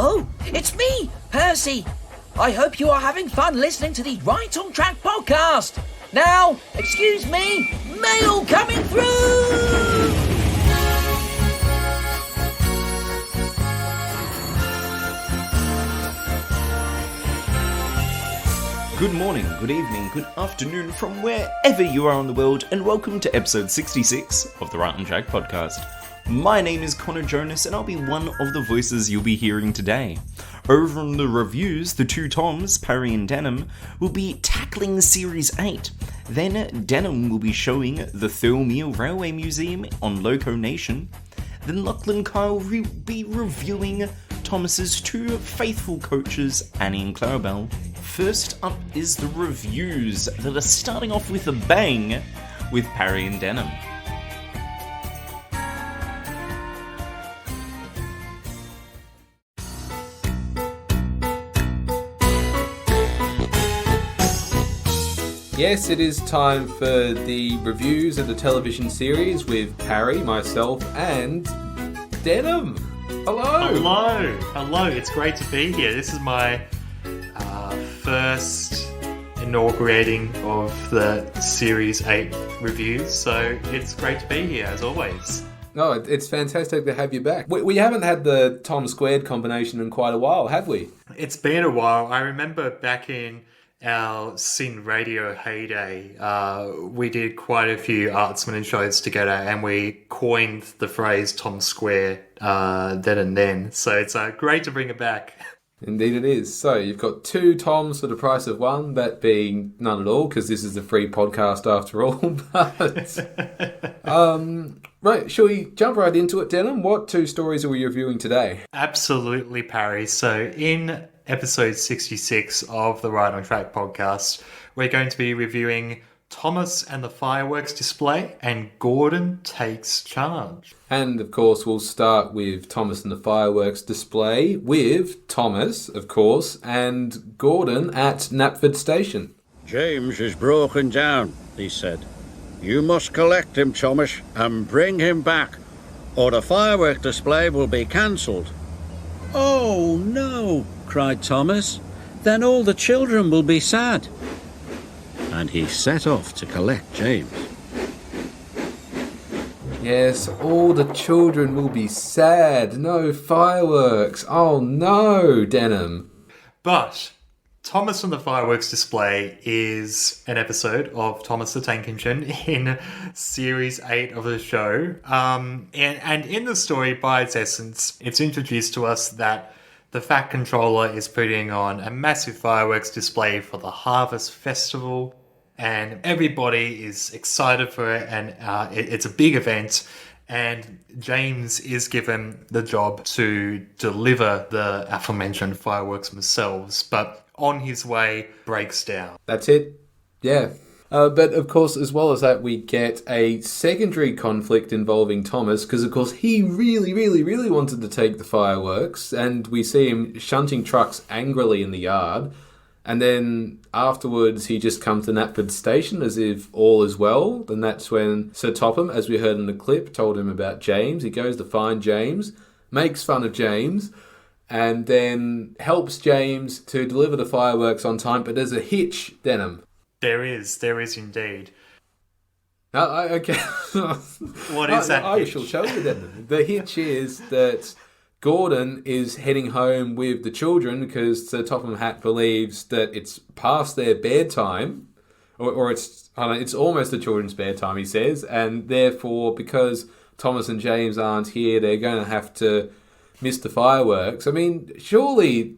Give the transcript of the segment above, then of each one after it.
Oh, it's me, Percy. I hope you are having fun listening to the Right on Track podcast. Now, excuse me, mail coming through! Good morning, good evening, good afternoon from wherever you are in the world, and welcome to episode 66 of the Right on Track podcast. My name is Connor Jonas, and I'll be one of the voices you'll be hearing today. Over in the reviews, the two Toms, Parry and Denham, will be tackling Series 8. Then Denham will be showing the Thilmere Railway Museum on Loco Nation. Then Lachlan will be reviewing Thomas's two faithful coaches, Annie and Clarabel. First up is the reviews that are starting off with a bang with Parry and Denham. Yes, it is time for the reviews of the television series with Parry, myself, and Denham. Hello. Hello. It's great to be here. This is my first inaugurating of the Series 8 reviews, so it's great to be here, as always. Oh, it's fantastic to have you back. We haven't had the Tom² combination in quite a while, have we? It's been a while. I remember back in our Sin Radio heyday, we did quite a few Artsman shows together, and we coined the phrase Tom² then and then. So it's great to bring it back. Indeed it is. So you've got two Toms for the price of one, that being none at all, because this is a free podcast after all. But right, shall we jump right into it, Denham? What two stories are we reviewing today? Absolutely, Parry. So in episode 66 of the Right on Track podcast, we're going to be reviewing Thomas and the Fireworks Display and Gordon Takes Charge. And of course, we'll start with Thomas and the Fireworks Display with Thomas, of course, and Gordon at Knapford Station. James is broken down, he said. You must collect him, Thomas, and bring him back, or the firework display will be cancelled. Oh, no, cried Thomas. Then all the children will be sad. And he set off to collect James. Yes, all the children will be sad. No fireworks. Oh no, Denham. But Thomas and the Fireworks Display is an episode of Thomas the Tank Engine in Series 8 of the show. And in the story, by its essence, it's introduced to us that the Fat Controller is putting on a massive fireworks display for the Harvest Festival, and everybody is excited for it, and it's a big event, and James is given the job to deliver the aforementioned fireworks themselves, but on his way breaks down. That's it? Yeah. But of course, as well as that, we get a secondary conflict involving Thomas, because of course he really wanted to take the fireworks, and we see him shunting trucks angrily in the yard. And then afterwards, he just comes to Knapford Station as if all is well. And that's when Sir Topham, as we heard in the clip, told him about James. He goes to find James, makes fun of James, and then helps James to deliver the fireworks on time. But there's a hitch, Denham. There is indeed. Okay. What is that I hitch? shall show you then. The hitch is that Gordon is heading home with the children because Sir Topham Hatt believes that it's past their bedtime, or it's almost the children's bedtime, he says, and therefore, because Thomas and James aren't here, they're going to have to miss the fireworks. I mean, surely,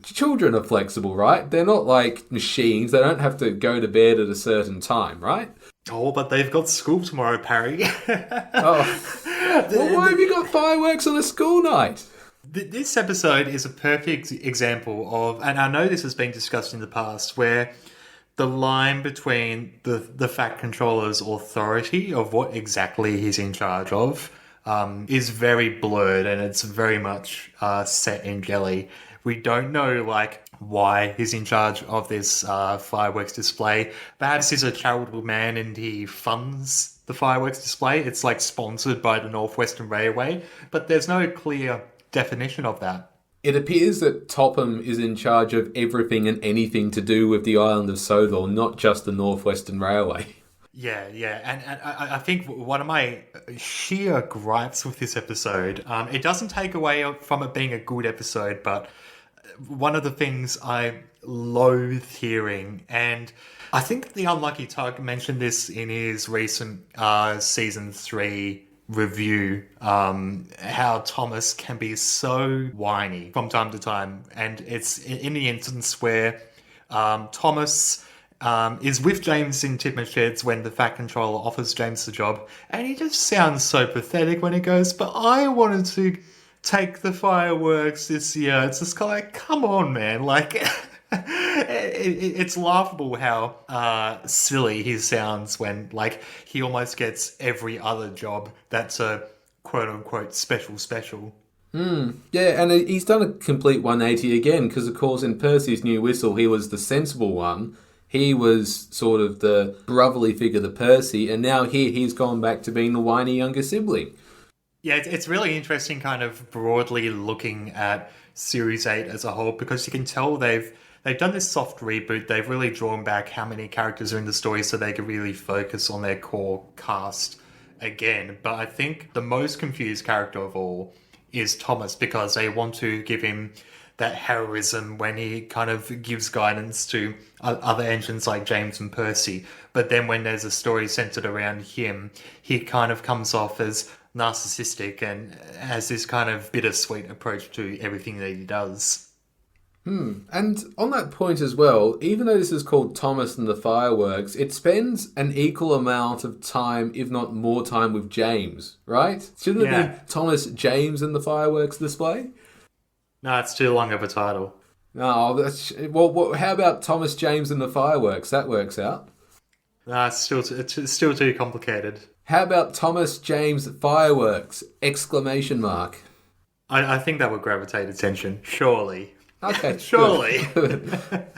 children are flexible, right? They're not like machines. They don't have to go to bed at a certain time, right? Oh, but they've got school tomorrow, Parry. Well, why have you got fireworks on a school night? This episode is a perfect example of, and I know this has been discussed in the past, where the line between the Fat Controller's authority of what exactly he's in charge of is very blurred, and it's very much set in jelly. We don't know, why he's in charge of this fireworks display. Perhaps he's a charitable man and he funds the fireworks display. It's sponsored by the North Western Railway, but there's no clear definition of that. It appears that Topham is in charge of everything and anything to do with the island of Sodor, not just the Northwestern Railway. Yeah, and I think one of my sheer gripes with this episode, it doesn't take away from it being a good episode, but one of the things I loathe hearing, and I think the Unlucky Tug mentioned this in his recent season 3 review, how Thomas can be so whiny from time to time, and it's in the instance where Thomas is with James in Tidmouth Sheds when the Fat Controller offers James the job, and he just sounds so pathetic when he goes, but I wanted to take the fireworks this year. It's just kind of like, come on, man. Like, it's laughable how silly he sounds when, like, he almost gets every other job that's a quote-unquote special. Yeah, and he's done a complete 180 again, because, of course, in Percy's New Whistle, he was the sensible one. He was sort of the brotherly figure to Percy, and now here he's gone back to being the whiny younger sibling. Yeah, it's really interesting kind of broadly looking at Series 8 as a whole, because you can tell they've done this soft reboot. They've really drawn back how many characters are in the story so they can really focus on their core cast again. But I think the most confused character of all is Thomas, because they want to give him that heroism when he kind of gives guidance to other engines like James and Percy. But then when there's a story centered around him, he kind of comes off as narcissistic and has this kind of bittersweet approach to everything that he does. And on that point as well, even though this is called Thomas and the Fireworks, it spends an equal amount of time, if not more time, with James, right? Shouldn't it be Thomas, James and the Fireworks display? No, it's too long of a title. No, well, how about Thomas, James and the Fireworks? That works out. No, it's still too complicated. How about Thomas, James, Fireworks! ! I think that would gravitate attention, surely. Okay, surely.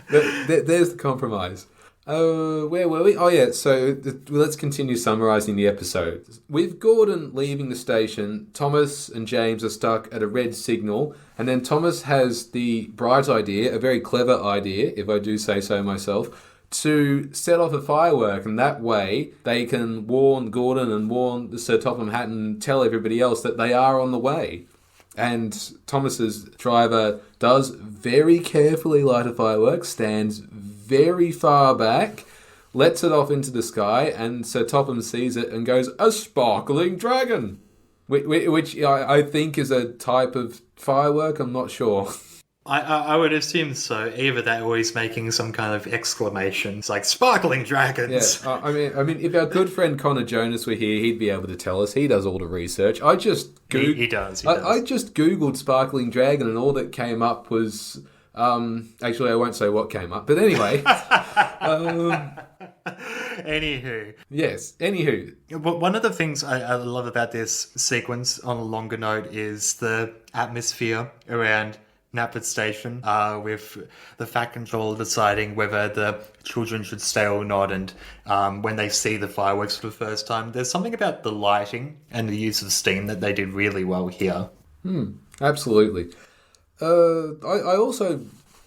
There's the compromise. Where were we? Oh yeah, so let's continue summarising the episode. With Gordon leaving the station, Thomas and James are stuck at a red signal, and then Thomas has the bright idea, a very clever idea, if I do say so myself, to set off a firework, and that way they can warn Gordon and warn Sir Topham Hatt and tell everybody else that they are on the way. And Thomas's driver does very carefully light a firework, stands very far back, lets it off into the sky, and Sir Topham sees it and goes, "A sparkling dragon!" Which I think is a type of firework, I'm not sure. I would assume so. Either that or he's making some kind of exclamations like sparkling dragons. Yeah, I mean, if our good friend Connor Jonas were here, he'd be able to tell us. He does all the research. I just he does. I just googled sparkling dragon, and all that came up was actually I won't say what came up, but anyway. Anywho. Yes. Anywho. One of the things I love about this sequence on a longer note is the atmosphere around Knapford Station, with the Fat Controller deciding whether the children should stay or not, and when they see the fireworks for the first time, there's something about the lighting and the use of steam that they did really well here. Absolutely. I also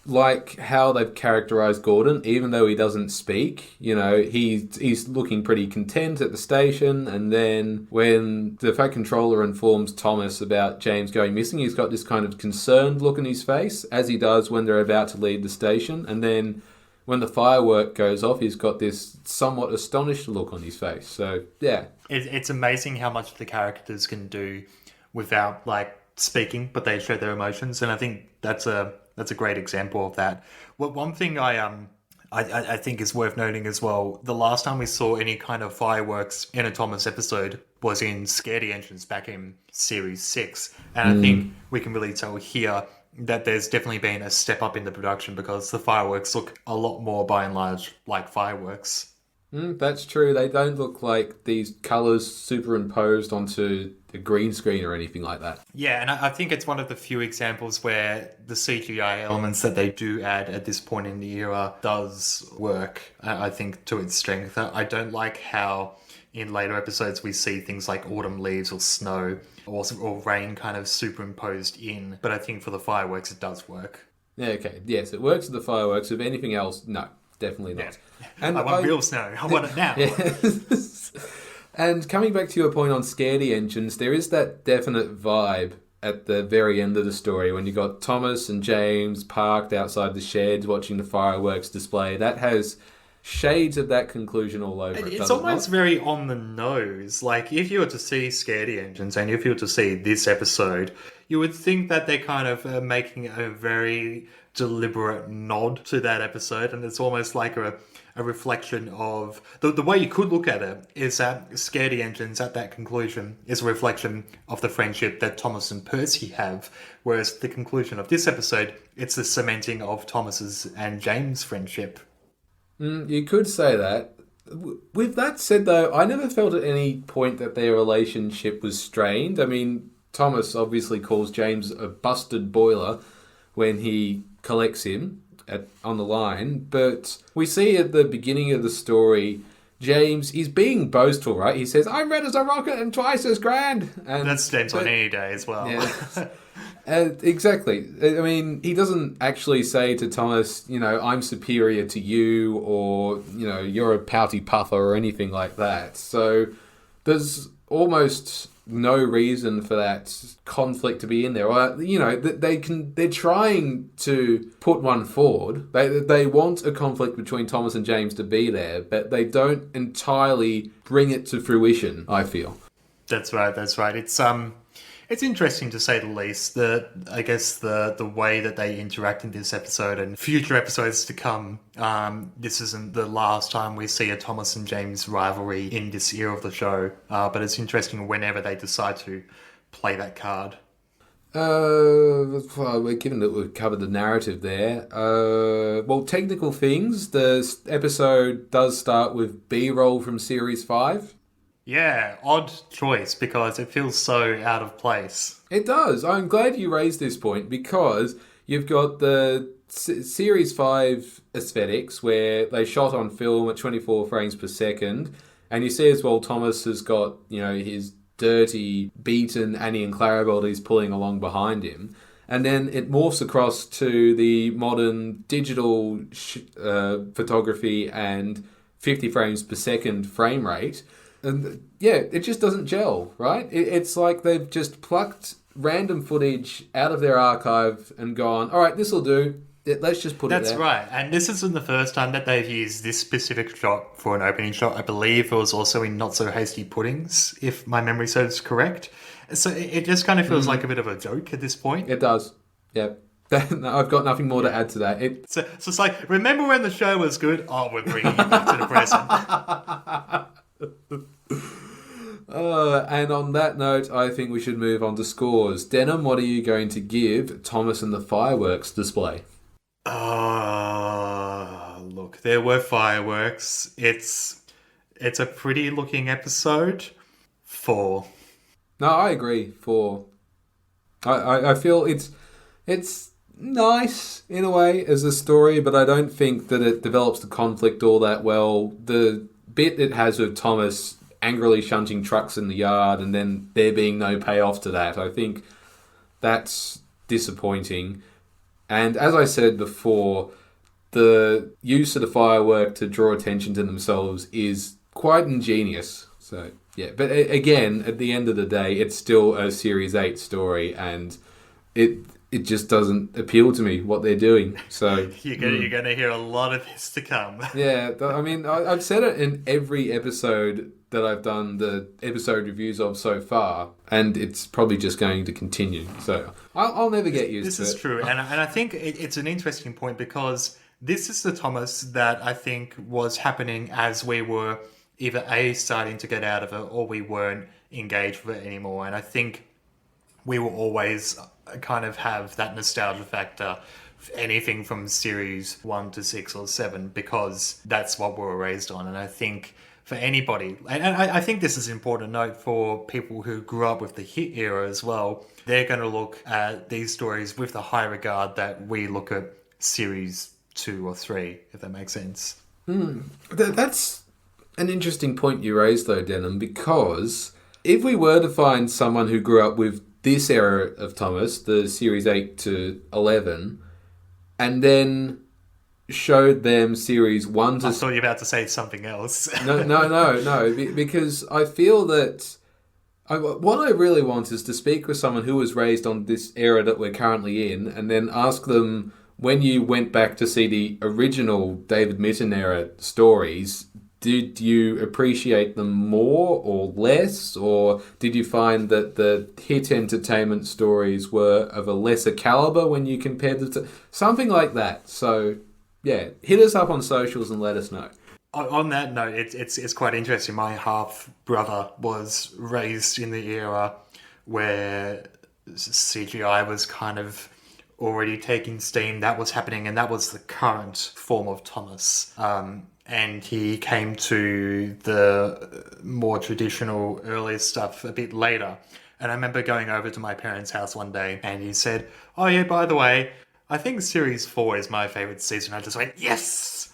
like how they've characterised Gordon, even though he doesn't speak. You know, he's looking pretty content at the station, and then when the Fat Controller informs Thomas about James going missing, he's got this kind of concerned look on his face, as he does when they're about to leave the station, and then when the firework goes off, he's got this somewhat astonished look on his face. So, yeah. It's amazing how much the characters can do without, like, speaking, but they show their emotions, and I think that's a great example of that. One thing I think is worth noting as well, the last time we saw any kind of fireworks in a Thomas episode was in Scaredy Entrance back in Series 6. And I think we can really tell here that there's definitely been a step up in the production, because the fireworks look a lot more, by and large, like fireworks. That's true. They don't look like these colours superimposed onto the green screen or anything like that. Yeah, and I think it's one of the few examples where the CGI elements that they do add at this point in the era does work, I think, to its strength. I don't like how in later episodes we see things like autumn leaves or snow or rain kind of superimposed in. But I think for the fireworks it does work. Yeah, okay. Yes, it works with the fireworks. If anything else, no, definitely not. Yeah. And I want real snow. I want it now. Yes. And coming back to your point on scaredy engines, there is that definite vibe at the very end of the story when you got Thomas and James parked outside the sheds watching the fireworks display. That has shades of that conclusion all over it. It's almost very on the nose. Like, if you were to see Scaredy Engines and if you were to see this episode, you would think that they're kind of making a very deliberate nod to that episode, and it's almost like a reflection of... The way you could look at it is that Scaredy Engines at that conclusion is a reflection of the friendship that Thomas and Percy have, whereas the conclusion of this episode, it's the cementing of Thomas's and James' friendship. You could say that. With that said, though, I never felt at any point that their relationship was strained. I mean, Thomas obviously calls James a busted boiler when he collects him on the line, but we see at the beginning of the story, James, he's being boastful, right? He says, "I'm red as a rocket and twice as grand." And that's James on any day as well. Yeah. Exactly. I mean, he doesn't actually say to Thomas, "I'm superior to you," or, "you're a pouty puffer," or anything like that. So there's almost no reason for that conflict to be in there. Or, they're trying to put one forward. They want a conflict between Thomas and James to be there, but they don't entirely bring it to fruition, I feel. That's right. It's interesting to say the least. I guess the way that they interact in this episode and future episodes to come. This isn't the last time we see a Thomas and James rivalry in this era of the show. But it's interesting whenever they decide to play that card. Well, given that we've covered the narrative there, technical things. The episode does start with BRoll from Series 5. Yeah, odd choice because it feels so out of place. It does. I'm glad you raised this point because you've got the Series 5 aesthetics where they shot on film at 24 frames per second, and you see as well Thomas has got, his dirty, beaten Annie and Clarabel that he's pulling along behind him. And then it morphs across to the modern digital photography and 50 frames per second frame rate. And yeah, it just doesn't gel, right? It's like they've just plucked random footage out of their archive and gone, all right, this will do. Let's just put it there. That's right. And this isn't the first time that they've used this specific shot for an opening shot. I believe it was also in Not So Hasty Puddings, if my memory serves correct. So it just kind of feels like a bit of a joke at this point. It does. Yeah. I've got nothing more to add to that. So it's like, remember when the show was good? Oh, we're bringing it back to the present. And on that note, I think we should move on to scores. Denham, what are you going to give Thomas and the fireworks display? Look, there were fireworks. It's a pretty looking episode. 4. No, I agree. 4. I feel it's nice in a way as a story, but I don't think that it develops the conflict all that well. The bit it has with Thomas angrily shunting trucks in the yard and then there being no payoff to that, I think that's disappointing. And as I said before, the use of the firework to draw attention to themselves is quite ingenious. So yeah, but again, at the end of the day, it's still a Series 8 story, and it just doesn't appeal to me what they're doing. So you're gonna hear a lot of this to come. Yeah, I mean, I've said it in every episode that I've done the episode reviews of so far, and it's probably just going to continue. So I'll never get used to it. This is true, and I think it's an interesting point because this is the Thomas that I think was happening as we were either A, starting to get out of it, or we weren't engaged with it anymore. And I think we will always kind of have that nostalgia factor, anything from series 1 to 6 or 7, because that's what we were raised on. And I think for anybody, and I think this is an important note for people who grew up with the hit era as well, they're going to look at these stories with the high regard that we look at series 2 or 3, if that makes sense. That's an interesting point you raised, though, Denham, because if we were to find someone who grew up with this era of Thomas, the series 8 to 11, and then showed them series 1 to... I thought you were about to say something else. No, because I feel that what I really want is to speak with someone who was raised on this era that we're currently in, and then ask them, when you went back to see the original David Mitton era stories, did you appreciate them more or less, or did you find that the hit entertainment stories were of a lesser caliber when you compared them to... Something like that. So, yeah, hit us up on socials and let us know. On that note, it's quite interesting. My half-brother was raised in the era where CGI was kind of already taking steam. That was happening, and that was the current form of Thomas. And he came to the more traditional, earlier stuff a bit later. And I remember going over to my parents' house one day, and he said, "Oh yeah, by the way, I think Series 4 is my favourite season." I just went, yes!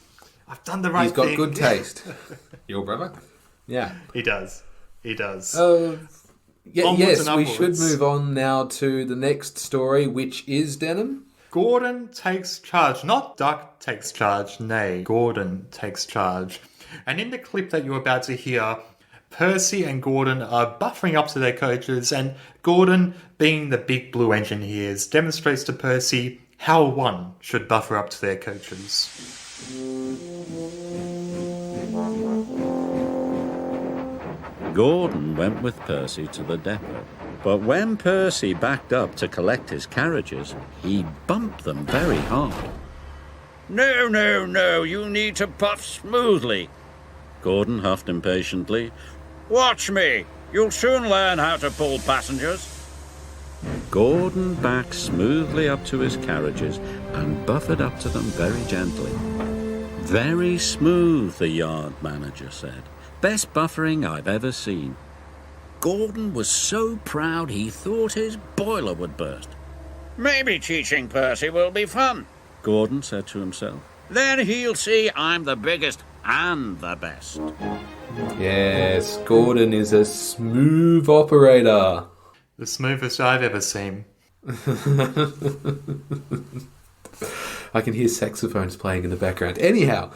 I've done the right thing. He's got good taste. Your brother? Yeah. He does. Yes, Onwards and we should upwards. move on now to the next story, which is Denham. Gordon takes charge. Not Duck takes charge, nay, Gordon takes charge. And in the clip that you're about to hear, Percy and Gordon are buffering up to their coaches, and Gordon, being the big blue engine he is, demonstrates to Percy how one should buffer up to their coaches. Gordon went with Percy to the depot. But when Percy backed up to collect his carriages, he bumped them very hard. No, you need to puff smoothly. Gordon huffed impatiently. Watch me, you'll soon learn how to pull passengers. Gordon backed smoothly up to his carriages and buffered up to them very gently. Very smooth, the yard manager said. Best buffering I've ever seen. Gordon was so proud he thought his boiler would burst. Maybe teaching Percy will be fun, Gordon said to himself. Then he'll see I'm the biggest and the best. Yes, Gordon is a smooth operator. The smoothest I've ever seen. I can hear saxophones playing in the background. Anyhow.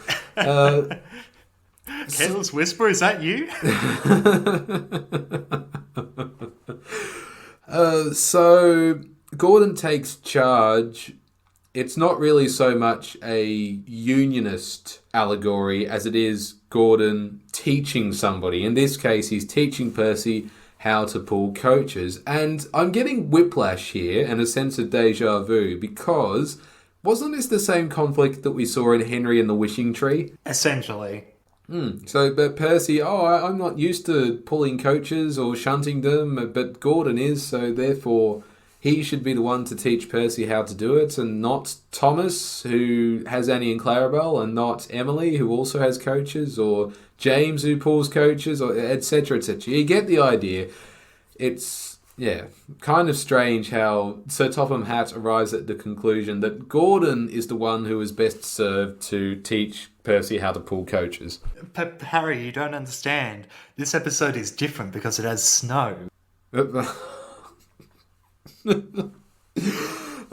Careless Whisper, is that you? So Gordon takes charge. It's not really so much a unionist allegory as it is Gordon teaching somebody. In this case, he's teaching Percy how to pull coaches. And I'm getting whiplash here and a sense of deja vu because wasn't this the same conflict that we saw in Henry and the Wishing Tree? Essentially. So, but Percy, I'm not used to pulling coaches or shunting them, but Gordon is, so therefore he should be the one to teach Percy how to do it, and not Thomas, who has Annie and Clarabel, and not Emily, who also has coaches, or James, who pulls coaches, or etc., etc. You get the idea. It's, kind of strange how Sir Topham Hatt arrives at the conclusion that Gordon is the one who is best served to teach Percy how to pull coaches. Harry, you don't understand. This episode is different because it has snow.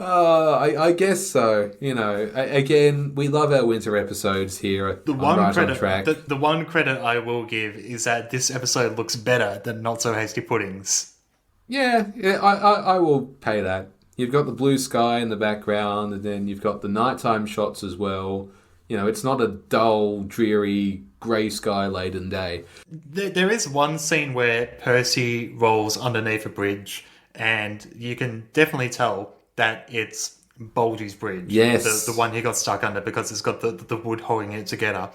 I guess so. You know, again, we love our winter episodes here. The one credit I will give is that this episode looks better than Not So Hasty Puddings. Yeah, I will pay that. You've got the blue sky in the background, and then you've got the nighttime shots as well. You know, it's not a dull, dreary, grey sky-laden day. There is one scene where Percy rolls underneath a bridge, and you can definitely tell that it's Bulgy's bridge. Yes. The one he got stuck under because it's got the wood holding it together.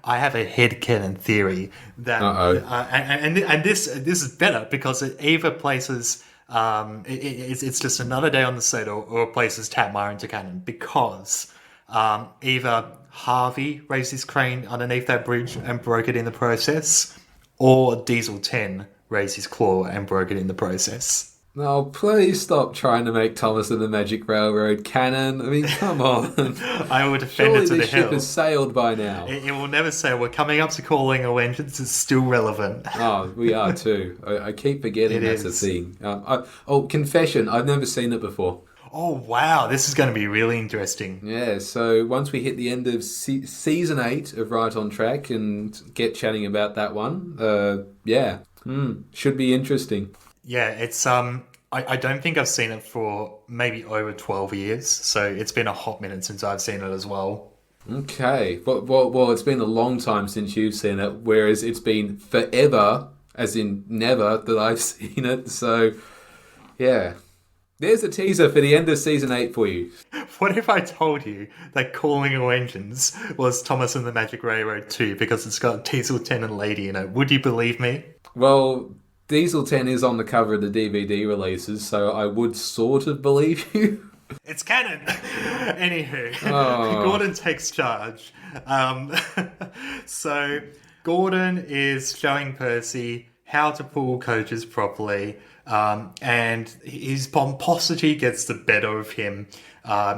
I have a headcanon theory that... and this is better because it either places... it's just another day on the set or places Tatmire into canon because either Harvey raised his crane underneath that bridge and broke it in the process, or Diesel 10 raised his claw and broke it in the process. Oh, please stop trying to make Thomas and the Magic Railroad canon. I mean, come on. I will defend Surely it to the this ship hill. has sailed by now. It will never say we're coming up to calling a vengeance. It's still relevant. Oh, we are too. I keep forgetting It that's is. a thing. Confession. I've never seen it before. Oh, wow. This is going to be really interesting. Yeah, so once we hit the end of season 8 of Right on Track and get chatting about that one, should be interesting. Yeah, it's I don't think I've seen it for maybe over 12 years, so it's been a hot minute since I've seen it as well. Okay, well, it's been a long time since you've seen it, whereas it's been forever, as in never, that I've seen it. So, yeah, there's a teaser for the end of season 8 for you. What if I told you that Calling All Engines was Thomas and the Magic Railroad 2 because it's got Diesel 10 and Lady in it? Would you believe me? Well, Diesel 10 is on the cover of the DVD releases, so I would sort of believe you. It's canon. Anywho, Oh. Gordon takes charge. So Gordon is showing Percy how to pull coaches properly, and his pomposity gets the better of him.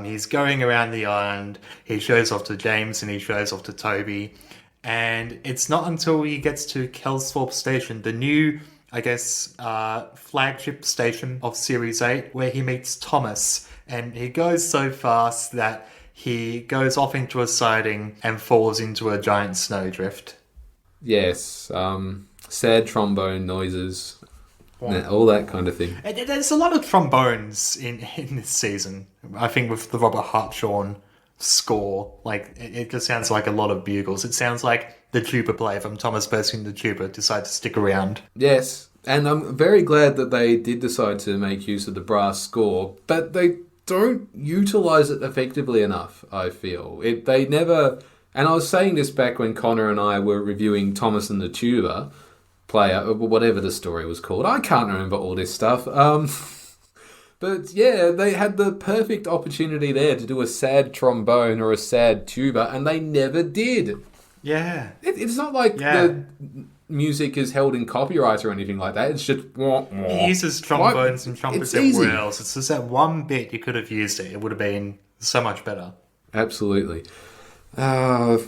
He's going around the island. He shows off to James and he shows off to Toby. And it's not until he gets to Kelsthorpe Station, the new, I guess, flagship station of Series 8, where he meets Thomas. And he goes so fast that he goes off into a siding and falls into a giant snowdrift. Yes, sad trombone noises, all that kind of thing. There's a lot of trombones in this season. I think with the Robert Hartshorn score, like it just sounds like a lot of bugles. It sounds like the tuba player from Thomas Percy and the Tuba decided to stick around. Yes, and I'm very glad that they did decide to make use of the brass score, but they don't utilise it effectively enough, I feel. They never... And I was saying this back when Connor and I were reviewing Thomas and the Tuba player, or whatever the story was called. I can't remember all this stuff. But yeah, they had the perfect opportunity there to do a sad trombone or a sad tuba, and they never did. Yeah. It's not like the music is held in copyright or anything like that. It's just... He uses trombones and trumpets It's easy. everywhere else. It's just that one bit you could have used it. It would have been so much better. Absolutely. There's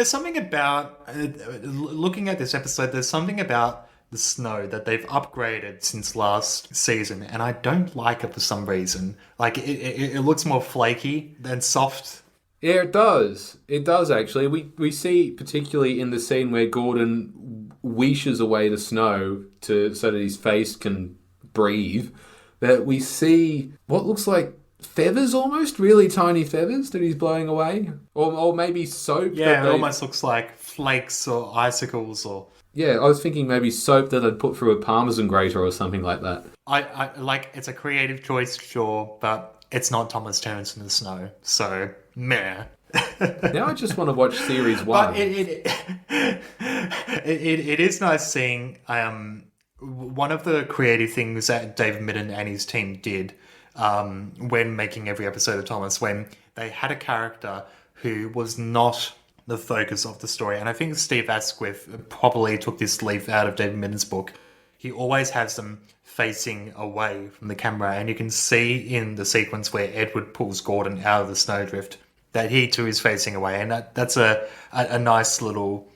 something about... looking at this episode, there's something about the snow that they've upgraded since last season, and I don't like it for some reason. Like, it looks more flaky than soft. Yeah, it does. It does, actually. We see, particularly in the scene where Gordon wheeshes away the snow so that his face can breathe, that we see what looks like feathers almost, really tiny feathers that he's blowing away. Or maybe soap. Yeah, it almost looks like flakes or icicles or... Yeah, I was thinking maybe soap that I'd put through a Parmesan grater or something like that. I like, it's a creative choice, sure, but it's not Thomas Terrence in the Snow, so meh. Now I just want to watch series 1. But it is nice seeing one of the creative things that David Midden and his team did when making every episode of Thomas, when they had a character who was not the focus of the story. And I think Steve Asquith probably took this leaf out of David Midden's book. He always has them facing away from the camera, and you can see in the sequence where Edward pulls Gordon out of the snowdrift that he too is facing away, and that's a nice little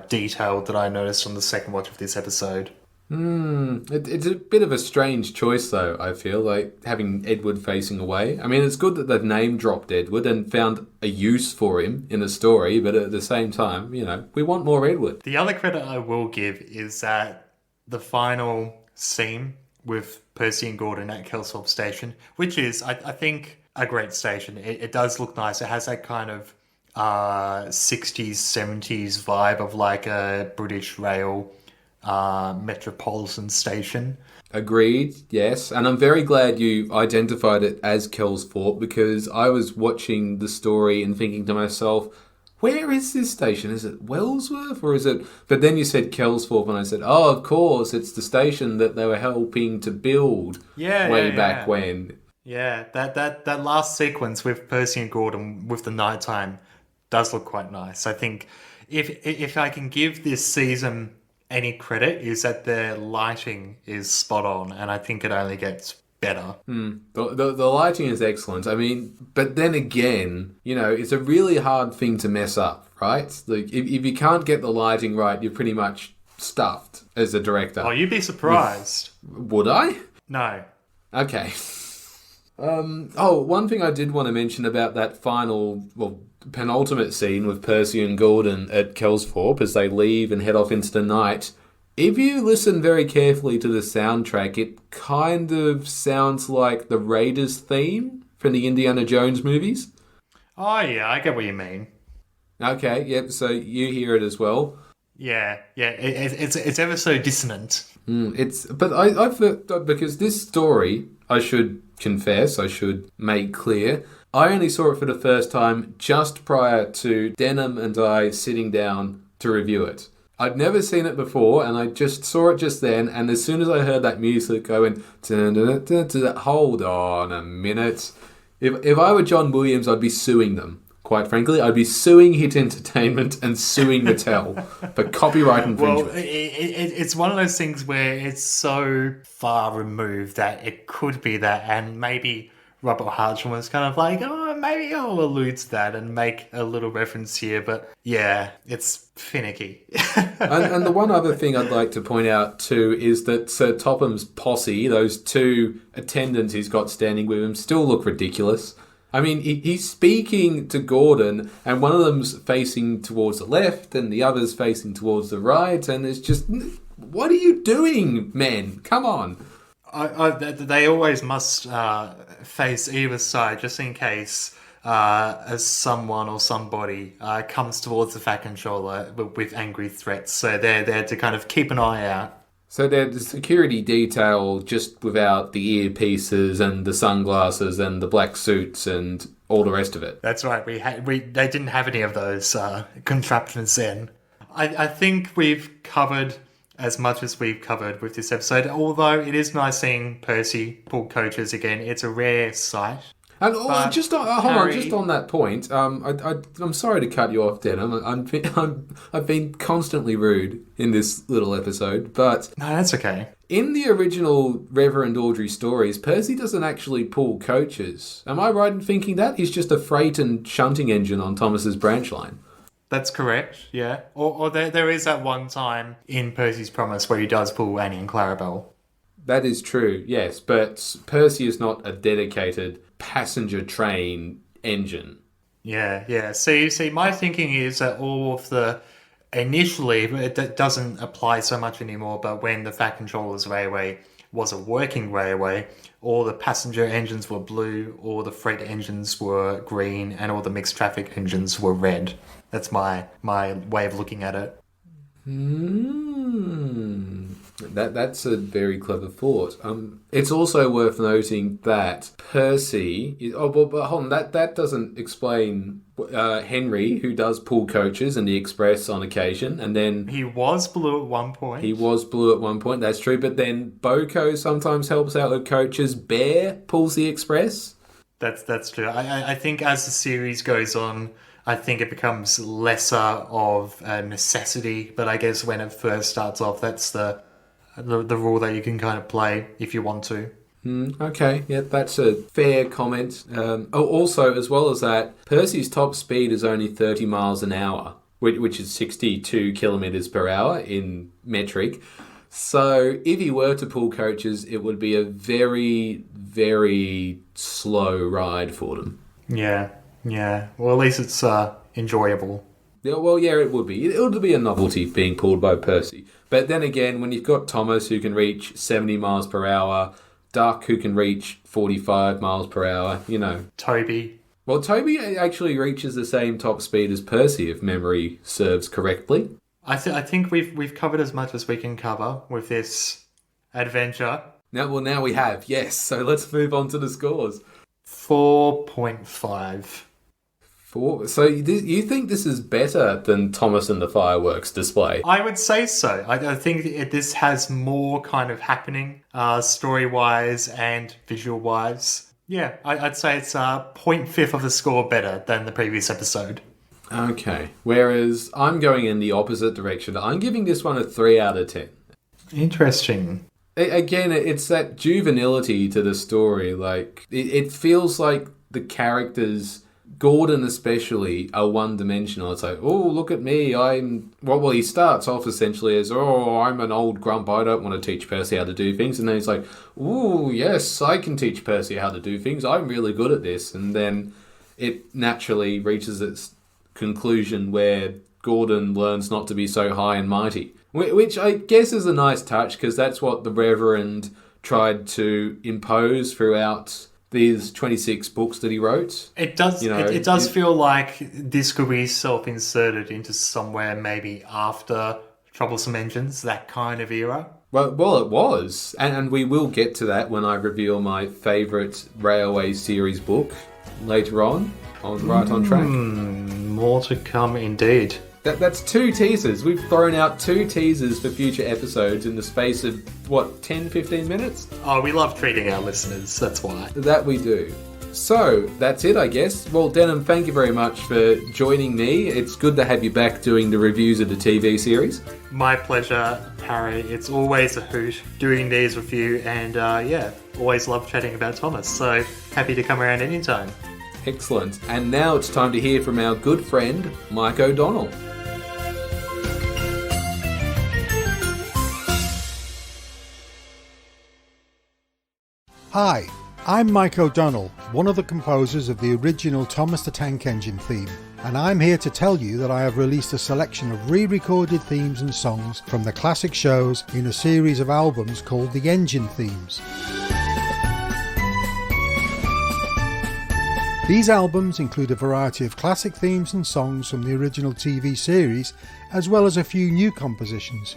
detail that I noticed on the second watch of this episode. It's a bit of a strange choice, though, I feel, like having Edward facing away. I mean, it's good that they've name-dropped Edward and found a use for him in the story, but at the same time, we want more Edward. The other credit I will give is that the final scene with Percy and Gordon at Kelsthorpe Station, which is, I think, a great station. It does look nice. It has that kind of 60s, 70s vibe of like a British rail metropolitan station. Agreed, yes. And I'm very glad you identified it as Kelsthorpe, because I was watching the story and thinking to myself, where is this station? Is it Wellsworth or is it... But then you said Kelsthorpe and I said, oh, of course, it's the station that they were helping to build way back when. Yeah, that last sequence with Percy and Gordon with the nighttime does look quite nice. I think if I can give this season any credit is that their lighting is spot on, and I think it only gets better. The lighting is excellent. I mean, but then again, it's a really hard thing to mess up, right? Like, if you can't get the lighting right, you're pretty much stuffed as a director. Oh, you'd be surprised. Would I? No. Okay. One thing I did want to mention about that penultimate scene with Percy and Gordon at Kelsthorpe as they leave and head off into the night. If you listen very carefully to the soundtrack, it kind of sounds like the Raiders theme from the Indiana Jones movies. Oh, yeah, I get what you mean. Okay, yep, so you hear it as well. Yeah, it's ever so dissonant. Because this story, I should confess, I should make clear, I only saw it for the first time just prior to Denham and I sitting down to review it. I'd never seen it before, and I just saw it just then, and as soon as I heard that music going, hold on a minute. If I were John Williams, I'd be suing them. Quite frankly, I'd be suing Hit Entertainment and suing Mattel for copyright infringement. Well, it's one of those things where it's so far removed that it could be that, and maybe Robert Hartsham was kind of like, maybe I'll allude to that and make a little reference here, but yeah, it's finicky. and the one other thing I'd like to point out too is that Sir Topham's posse, those two attendants he's got standing with him, still look ridiculous. I mean, he's speaking to Gordon, and one of them's facing towards the left, and the other's facing towards the right, and it's just, what are you doing, men? Come on. They always must face either side, just in case as someone or somebody comes towards the Fat Controller with angry threats. So they're there to kind of keep an eye out. So they're the security detail just without the earpieces and the sunglasses and the black suits and all the rest of it. That's right. They didn't have any of those contraptions then. I think we've covered as much as we've covered with this episode, although it is nice seeing Percy pull coaches again. It's a rare sight. And just on that point, I'm sorry to cut you off, Denham. I've been constantly rude in this little episode, but no, that's okay. In the original Reverend Audrey stories, Percy doesn't actually pull coaches. Am I right in thinking that? He's just a freight and shunting engine on Thomas's branch line. That's correct, yeah. Or there is that one time in Percy's Promise where he does pull Annie and Clarabel. That is true, yes, but Percy is not a dedicated passenger train engine. Yeah. See, my thinking is that all of the... Initially, it doesn't apply so much anymore, but when the Fat Controller's Railway was a working railway, all the passenger engines were blue, all the freight engines were green, and all the mixed traffic engines were red. That's my way of looking at it. That's a very clever thought. It's also worth noting that Percy but hold on, that doesn't explain Henry, who does pull coaches and the express on occasion, and then he was blue at one point. That's true, but then Boko sometimes helps out with coaches. Bear pulls the express. That's true. I think as the series goes on, I think it becomes lesser of a necessity, but I guess when it first starts off, that's the rule that you can kind of play if you want to. Okay, yeah, that's a fair comment. Also, as well as that, Percy's top speed is only 30 miles an hour, which is 62 kilometres per hour in metric. So if he were to pull coaches, it would be a very, very slow ride for them. Yeah. Well, at least it's enjoyable. Yeah, well, yeah, it would be. It would be a novelty being pulled by Percy. But then again, when you've got Thomas, who can reach 70 miles per hour, Duck, who can reach 45 miles per hour, Toby. Well, Toby actually reaches the same top speed as Percy, if memory serves correctly. I think we've covered as much as we can cover with this adventure. Now we have, yes. So let's move on to the scores. 4.5. So you think this is better than Thomas and the Fireworks display? I would say so. I think this has more kind of happening, story-wise and visual-wise. Yeah, I'd say it's 0.5 of the score better than the previous episode. Okay. Whereas I'm going in the opposite direction. I'm giving this one a 3 out of 10. Interesting. Again, it's that juvenility to the story. Like, it feels like the characters, Gordon especially, are one-dimensional. It's like, oh, look at me, well, he starts off essentially as, oh, I'm an old grump, I don't want to teach Percy how to do things. And then he's like, oh, yes, I can teach Percy how to do things. I'm really good at this. And then it naturally reaches its conclusion where Gordon learns not to be so high and mighty. Which I guess is a nice touch, because that's what the Reverend tried to impose throughout these 26 books that he wrote. It does. It does feel like this could be self-inserted into somewhere maybe after Troublesome Engines, that kind of era. Well, it was, and we will get to that when I reveal my favourite Railway series book later on Right on Track. More to come, indeed. That's 2 teasers. We've thrown out 2 teasers for future episodes in the space of, 10-15 minutes? Oh, we love treating our listeners, that's why. That we do. So, that's it, I guess. Well, Denham, thank you very much for joining me. It's good to have you back doing the reviews of the TV series. My pleasure, Harry. It's always a hoot doing these with you, and always love chatting about Thomas, so happy to come around anytime. Excellent. And now it's time to hear from our good friend, Mike O'Donnell. Hi, I'm Mike O'Donnell, one of the composers of the original Thomas the Tank Engine theme, and I'm here to tell you that I have released a selection of re-recorded themes and songs from the classic shows in a series of albums called the Engine Themes. These albums include a variety of classic themes and songs from the original TV series, as well as a few new compositions.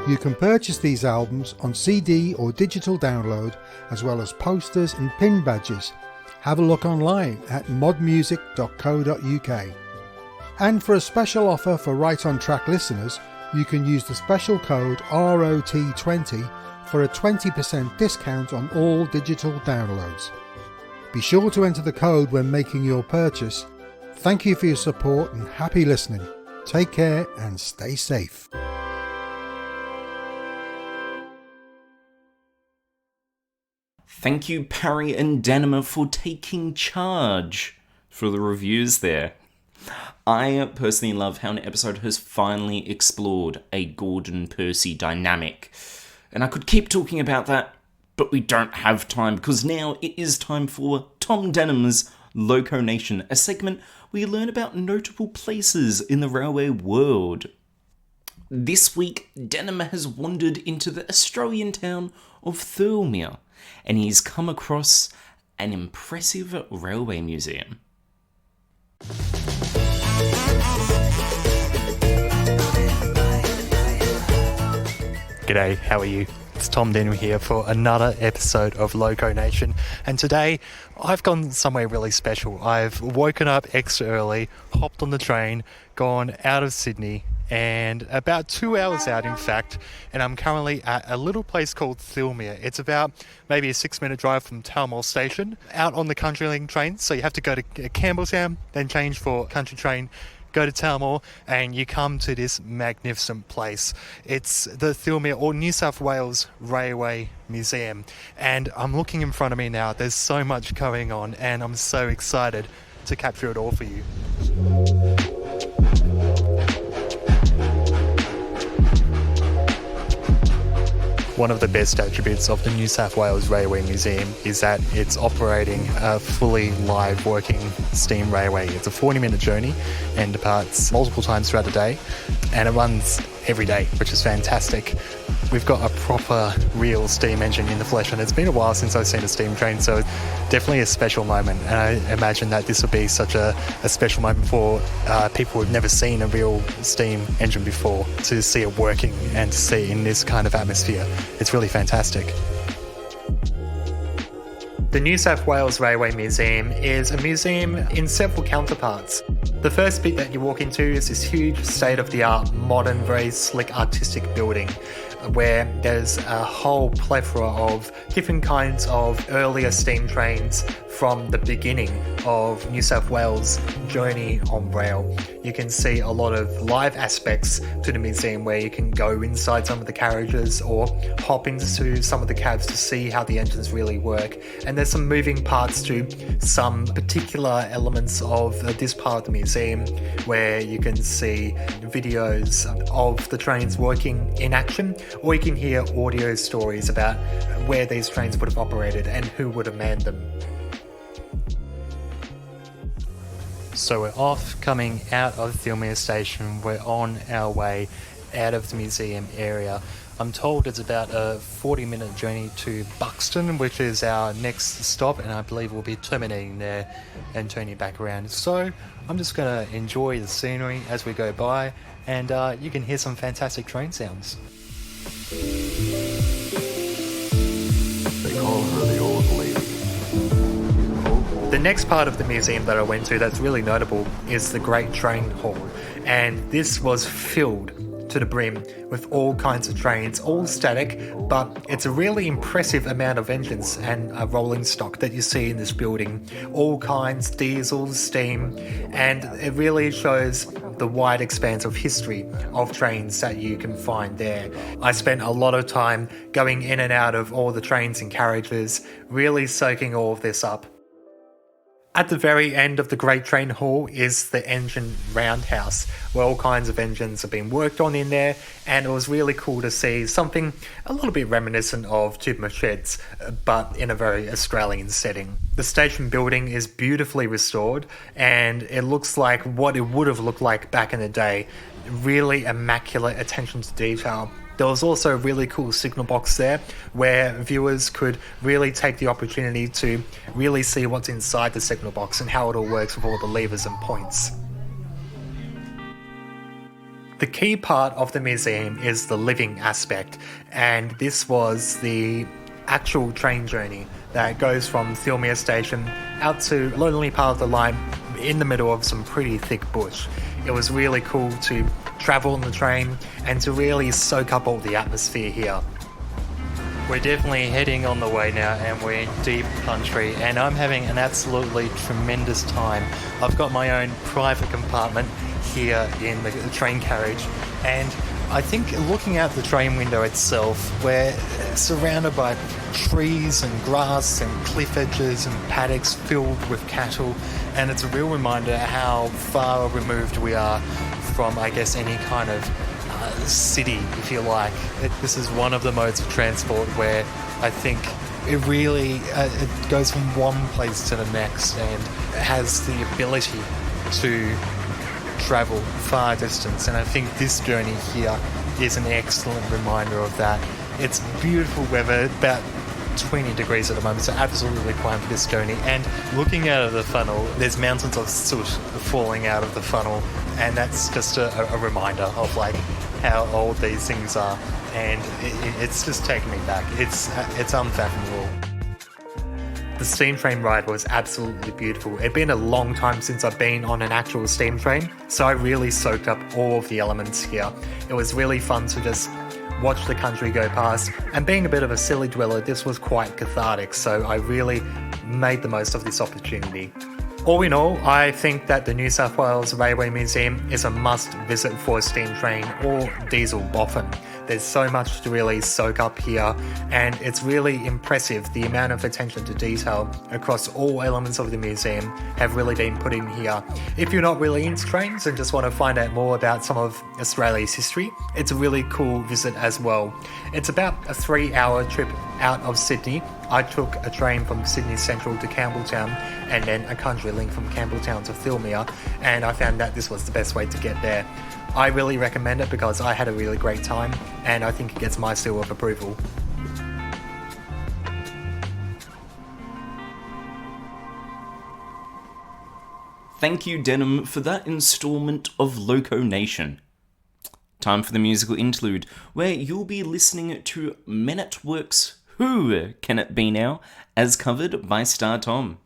You can purchase these albums on CD or digital download, as well as posters and pin badges. Have a look online at modmusic.co.uk. And for a special offer for Right on Track listeners, you can use the special code ROT20 for a 20% discount on all digital downloads. Be sure to enter the code when making your purchase. Thank you for your support and happy listening. Take care and stay safe. Thank you, Parry and Denham, for taking charge for the reviews there. I personally love how an episode has finally explored a Gordon-Percy dynamic. And I could keep talking about that, but we don't have time, because now it is time for Tom Denham's Loco Nation, a segment where you learn about notable places in the railway world. This week, Denham has wandered into the Australian town of Thilmere, and he's come across an impressive railway museum. G'day, how are you? It's Tom Denham here for another episode of Loco Nation, and today I've gone somewhere really special. I've woken up extra early, hopped on the train, gone out of Sydney, and about 2 hours out in fact, and I'm currently at a little place called Thilmere. It's about maybe a 6-minute drive from Thilmere station, out on the CountryLink train, so you have to go to Campbelltown, then change for Country Train, go to Thilmere, and you come to this magnificent place. It's the Thilmere, or New South Wales Railway Museum, and I'm looking in front of me now. There's so much going on, and I'm so excited to capture it all for you. One of the best attributes of the New South Wales Railway Museum is that it's operating a fully live working steam railway. It's a 40-minute journey and departs multiple times throughout the day, and it runs every day, which is fantastic. We've got a proper real steam engine in the flesh, and it's been a while since I've seen a steam train, so definitely a special moment. And I imagine that this will be such a special moment for people who've never seen a real steam engine before, to see it working and to see it in this kind of atmosphere. It's really fantastic. The New South Wales Railway Museum is a museum in several counterparts. The first bit that you walk into is this huge state-of-the-art, modern, very slick, artistic building. where there's a whole plethora of different kinds of earlier steam trains from the beginning of New South Wales' journey on rail. You can see a lot of live aspects to the museum where you can go inside some of the carriages or hop into some of the cabs to see how the engines really work. And there's some moving parts to some particular elements of this part of the museum where you can see videos of the trains working in action, or you can hear audio stories about where these trains would have operated and who would have manned them. So we're off, coming out of Thilmere station. We're on our way out of the museum area. I'm told it's about a 40-minute journey to Buxton, which is our next stop, and I believe we'll be terminating there and turning back around. So I'm just going to enjoy the scenery as we go by, and you can hear some fantastic train sounds. They call her the old lady. The next part of the museum that I went to that's really notable is the Great Train Hall, and this was filled to the brim with all kinds of trains, all static, but it's a really impressive amount of engines and rolling stock that you see in this building. All kinds, diesel, steam, and it really shows the wide expanse of history of trains that you can find there. I spent a lot of time going in and out of all the trains and carriages, really soaking all of this up. At the very end of the Great Train Hall is the engine roundhouse, where all kinds of engines have been worked on in there, and it was really cool to see something a little bit reminiscent of Thilmere sheds, but in a very Australian setting. The station building is beautifully restored, and it looks like what it would have looked like back in the day. Really immaculate attention to detail. There was also a really cool signal box there where viewers could really take the opportunity to really see what's inside the signal box and how it all works with all the levers and points. The key part of the museum is the living aspect, and this was the actual train journey that goes from Thilmere station out to a lonely part of the line in the middle of some pretty thick bush. It was really cool to travel on the train and to really soak up all the atmosphere here. We're definitely heading on the way now, and we're in deep country, and I'm having an absolutely tremendous time. I've got my own private compartment here in the train carriage, and I think looking out the train window itself, we're surrounded by trees and grass and cliff edges and paddocks filled with cattle, and it's a real reminder how far removed we are from, I guess, any kind of city, if you like. This is one of the modes of transport where I think it really it goes from one place to the next and has the ability to travel far distance, and I think this journey here is an excellent reminder of that. It's beautiful weather, about 20 degrees at the moment, so absolutely fine for this journey. And looking out of the funnel, there's mountains of soot falling out of the funnel, and that's just a reminder of like how old these things are, and it's just taking me back. It's unfathomable. The steam train ride was absolutely beautiful. It'd been a long time since I've been on an actual steam train, so I really soaked up all of the elements here. It was really fun to just watch the country go past, and being a bit of a silly dweller, this was quite cathartic, so I really made the most of this opportunity. All in all, I think that the New South Wales Railway Museum is a must visit for a steam train or diesel boffin. There's so much to really soak up here, and it's really impressive the amount of attention to detail across all elements of the museum have really been put in here. If you're not really into trains and just want to find out more about some of Australia's history, it's a really cool visit as well. It's about a 3-hour trip out of Sydney. I took a train from Sydney Central to Campbelltown and then a country link from Campbelltown to Thilmere, and I found that this was the best way to get there. I really recommend it because I had a really great time, and I think it gets my seal of approval. Thank you, Denham, for that instalment of Loco Nation. Time for the musical interlude, where you'll be listening to Men at Work's Who Can It Be Now, as covered by Star Tom.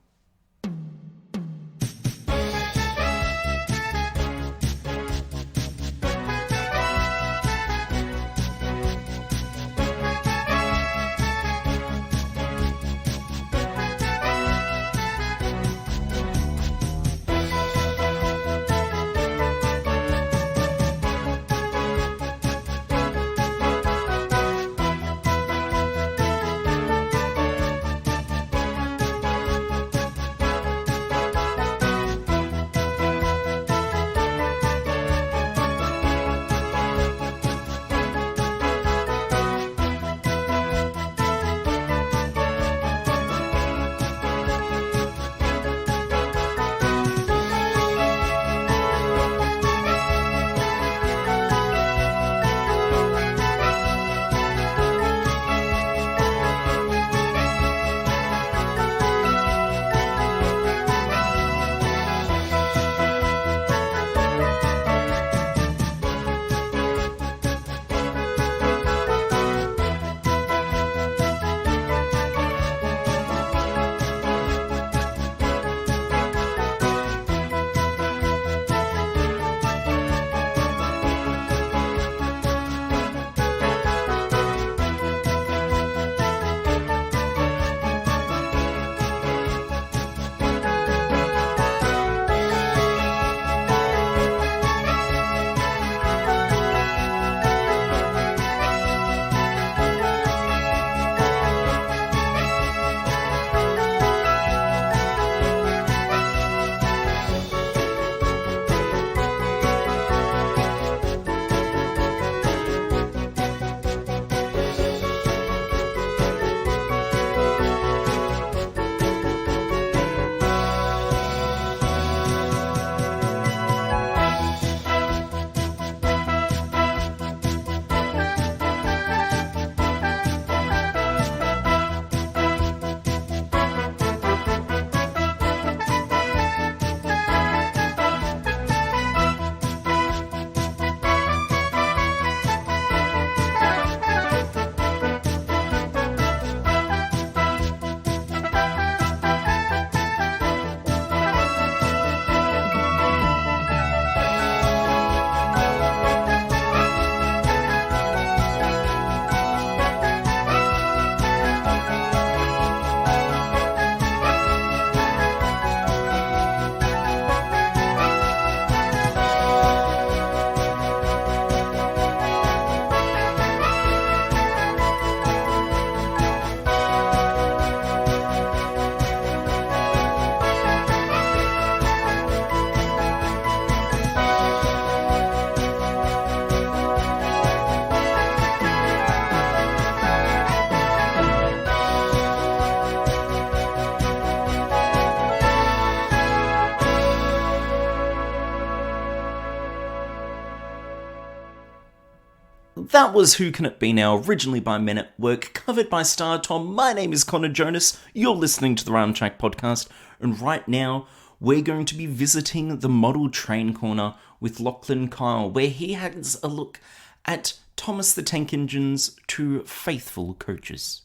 that was Who Can It Be Now, originally by Men at Work, covered by Star Tom. My name is Connor Jonas, you're listening to the Right On Track podcast, and right now we're going to be visiting the model train corner with Lachlan Kyle, where he has a look at Thomas the Tank Engine's two faithful coaches.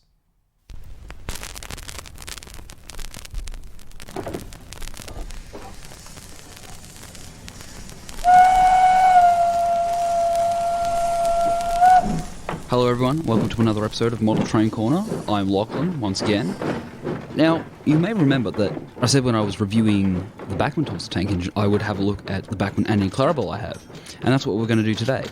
Hello everyone, welcome to another episode of Model Train Corner. I'm Lachlan, once again. Now, you may remember that I said when I was reviewing the Bachmann Thomas Tank Engine, I would have a look at the Bachmann Annie and Clarabel I have. And that's what we're going to do today.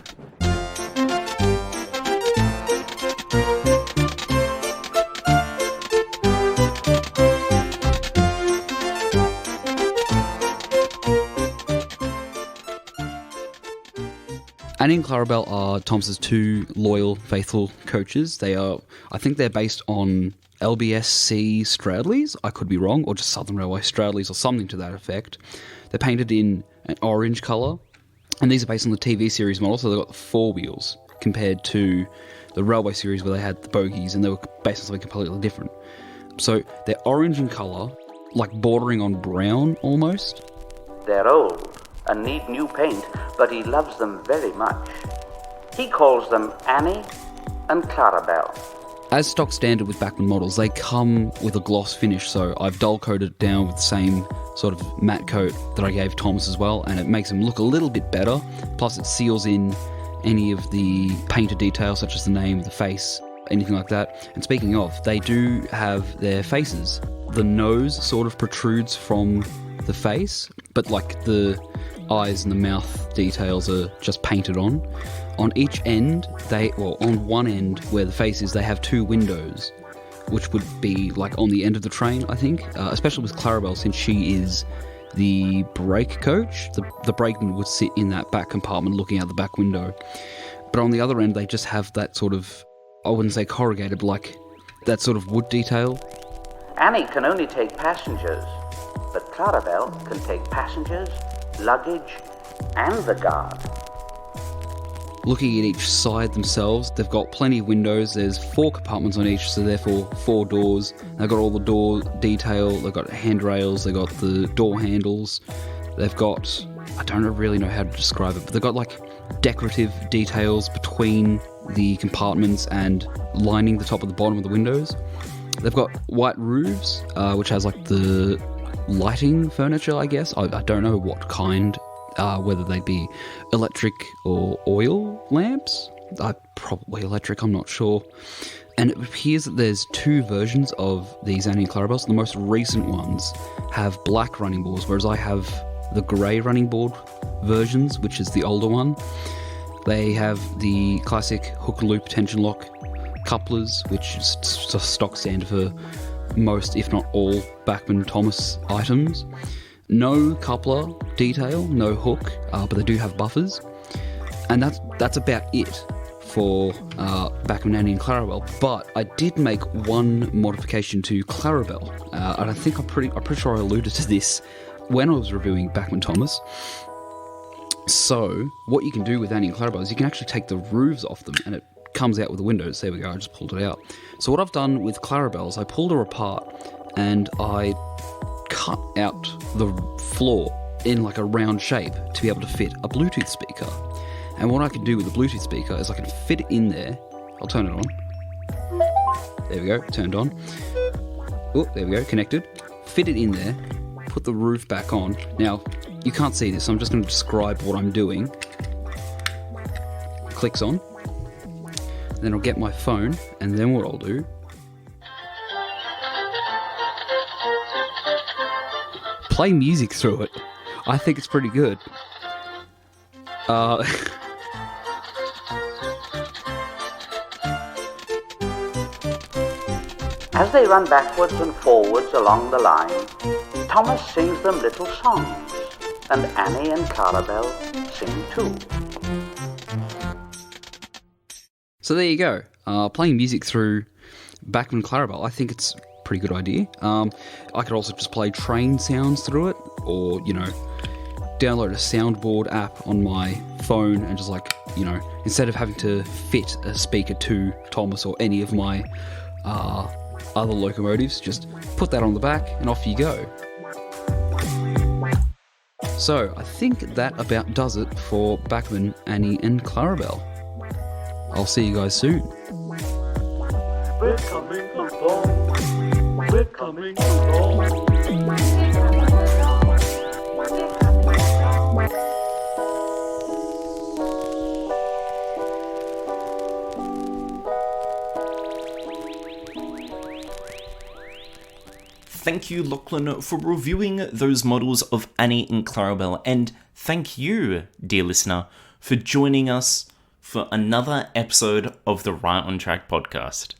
Annie and Clarabel are Thomas's two loyal, faithful coaches. I think they're based on LBSC Stradleys, I could be wrong, or just Southern Railway Stradleys or something to that effect. They're painted in an orange colour, and these are based on the TV series model, so they've got the four wheels, compared to the Railway series where they had the bogies, and they were based on something completely different. So they're orange in colour, like bordering on brown almost. They're old and need new paint, but he loves them very much. He calls them Annie and Clarabel. As stock standard with Bachmann models, they come with a gloss finish, so I've dull coated it down with the same sort of matte coat that I gave Thomas as well, and it makes them look a little bit better, plus it seals in any of the painted details such as the name, the face, anything like that. And speaking of, they do have their faces. The nose sort of protrudes from the face, but like the eyes and the mouth details are just painted on. On each end, on one end where the face is, they have two windows, which would be like on the end of the train, I think, especially with Clarabel, since she is the brake coach. The brakeman would sit in that back compartment looking out the back window. But on the other end, they just have that sort of, I wouldn't say corrugated, but like that sort of wood detail. Annie can only take passengers, but Clarabel can take passengers, luggage, and the guard. Looking at each side themselves, they've got plenty of windows. There's 4 compartments on each, so therefore 4 doors. They've got all the door detail, they've got handrails, they've got the door handles. They've got, I don't really know how to describe it, but they've got like decorative details between the compartments and lining the top of the bottom of the windows. They've got white roofs, which has like the lighting furniture, I guess. I don't know what kind, whether they be electric or oil lamps. Probably electric, I'm not sure. And it appears that there's 2 versions of these Annie and Clarabel. So the most recent ones have black running boards, whereas I have the grey running board versions, which is the older one. They have the classic hook and loop tension lock couplers, which is just stock standard for most, if not all, Bachmann Thomas items. No coupler detail, no hook, but they do have buffers. And that's about it for Bachmann Annie and Clarabel. But I did make one modification to Clarabel, and I think I'm pretty sure I alluded to this when I was reviewing Bachmann Thomas. So what you can do with Annie and Clarabel is you can actually take the roofs off them, and it comes out with the windows. There we go, I just pulled it out. So what I've done with Clarabel is I pulled her apart and I cut out the floor in like a round shape to be able to fit a Bluetooth speaker. And what I can do with the Bluetooth speaker is I can fit it in there. I'll turn it on. There we go, turned on. Oh, there we go, connected. Fit it in there, put the roof back on. Now, you can't see this, so I'm just going to describe what I'm doing. Clicks on. Then I'll get my phone, and then what I'll do play music through it. I think it's pretty good. As they run backwards and forwards along the line, Thomas sings them little songs, and Annie and Clarabel sing too. So there you go. Playing music through Bachmann Clarabel, I think it's a pretty good idea. I could also just play train sounds through it, or, you know, download a soundboard app on my phone and just like instead of having to fit a speaker to Thomas or any of my other locomotives, just put that on the back and off you go. So I think that about does it for Bachmann, Annie and Clarabel. I'll see you guys soon. We're coming along. We're coming along. Thank you, Lachlan, for reviewing those models of Annie and Clarabel, and thank you, dear listener, for joining us for another episode of the Right on Track podcast.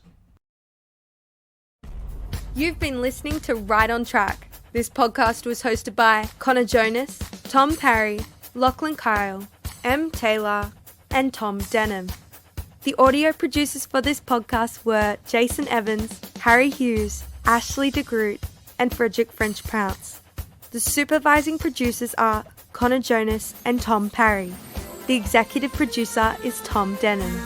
You've been listening to Right on Track. This podcast was hosted by Connor Jonas, Tom Parry, Lachlan Kyle, M. Taylor, and Tom Denham. The audio producers for this podcast were Jason Evans, Harry Hughes, Ashley DeGroot, and Frederick French Pounce. The supervising producers are Connor Jonas and Tom Parry. The executive producer is Tom Denham.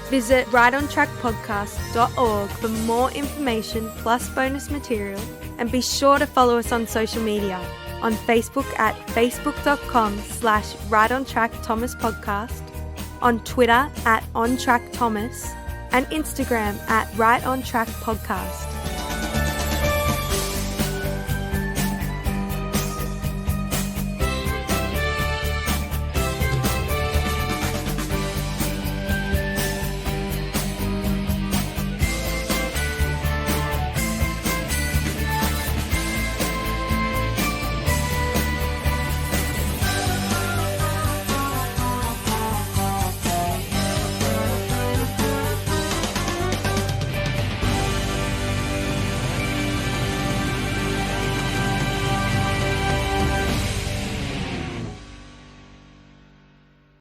Visit rightontrackpodcast.org for more information plus bonus material, and be sure to follow us on social media, on Facebook at facebook.com/rightontrackthomaspodcast, on Twitter at OnTrackThomas, and Instagram at rightontrackpodcast.